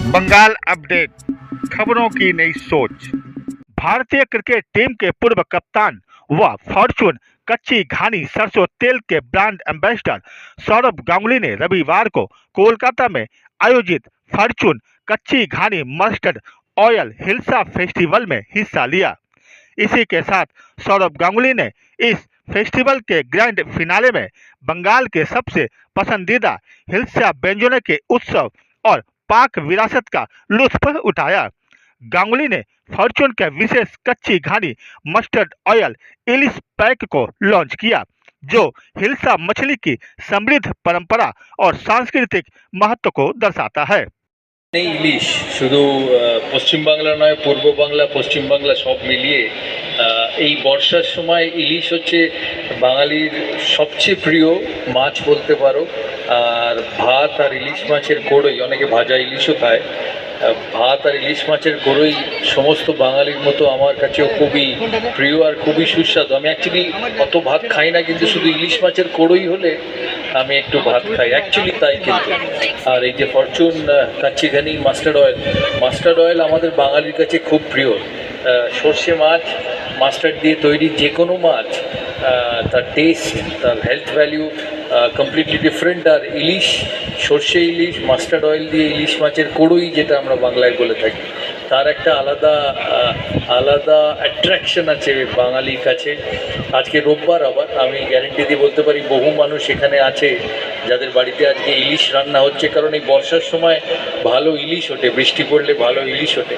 Bengal update, खबरों की नई सोच। भारतीय क्रिकेट टीम के पूर्व कप्तान व फॉर्चून कच्ची घानी सरसों तेल के ब्रांड एम्बेसडर सौरभ गांगुली ने रविवार को कोलकाता में आयोजित फॉर्चून कच्ची घानी मस्टर्ड ऑयल हिल्सा फेस्टिवल में हिस्सा लिया। इसी के साथ सौरभ गांगुली ने इस फेस्टिवल के ग्रैंड फिनाले में बंगाल के सबसे पसंदीदा हिल्सा व्यंजनों के उत्सव और पाक विरासत का लुत्फ उठाया। गांगुली ने फॉर्चून के विशेष कच्ची घानी मस्टर्ड ऑयल इलिश पैक को लॉन्च किया, जो हिल्सा मछली की समृद्ध परंपरा और सांस्कृतिक महत्व को दर्शाता है। ইলিশ শুধু পশ্চিমবাংলা নয়, পূর্ব বাংলা, পশ্চিম বাংলা সব মিলিয়ে এই বর্ষার সময় ইলিশ হচ্ছে বাঙালির সবচেয়ে প্রিয় মাছ বলতে পারো। আর ভাত আর ইলিশ মাছের কোড়ই, অনেকে ভাজা ইলিশও খায়, ভাত আর ইলিশ মাছের কোড়ই সমস্ত বাঙালির মতো আমার কাছেও খুবই প্রিয় আর খুবই সুস্বাদু। আমি অ্যাকচুয়ালি অত ভাত খাই না, কিন্তু শুধু ইলিশ মাছের কোড়ই হলে আমি একটু ভাত খাই, অ্যাকচুয়ালি তাই। কিন্তু আর এই যে ফরচুন কাচ্চি ঘানি মাস্টার্ড অয়েল আমাদের বাঙালির কাছে খুব প্রিয়। সর্ষে মাছ মাস্টার্ড দিয়ে তৈরি যে কোনো মাছ, তার টেস্ট, তার হেলথ ভ্যালু কমপ্লিটলি ডিফারেন্ট। আর ইলিশ, সর্ষে ইলিশ মাস্টার্ড অয়েল দিয়ে ইলিশ মাছের কোড়ই, যেটা আমরা বাংলায় বলে থাকি, তার একটা আলাদা অ্যাট্রাকশন আছে বাঙালির কাছে। আজকে রোববার, আবার আমি গ্যারেন্টি দিয়ে বলতে পারি বহু মানুষ এখানে আছে যাদের বাড়িতে আজকে ইলিশ রান্না হচ্ছে, কারণ এই বর্ষার সময় ভালো ইলিশ ওঠে, বৃষ্টি পড়লে ভালো ইলিশ ওঠে।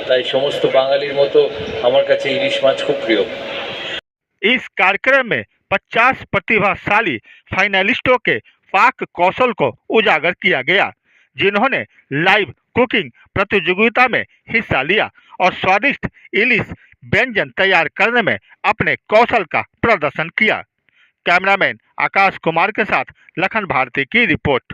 তাই সমস্ত বাঙালির মতো আমার কাছে ইলিশ মাছ খুব প্রিয়। इस कार्यक्रम में 50 प्रतिभाशाली फाइनलिस्टों के पाक कौशल को उजागर किया गया, जिन्होंने लाइव कुकिंग प्रतियोगिता में हिस्सा लिया और स्वादिष्ट इलिश व्यंजन तैयार करने में अपने कौशल का प्रदर्शन किया। कैमरामैन आकाश कुमार के साथ लखन भारती की रिपोर्ट।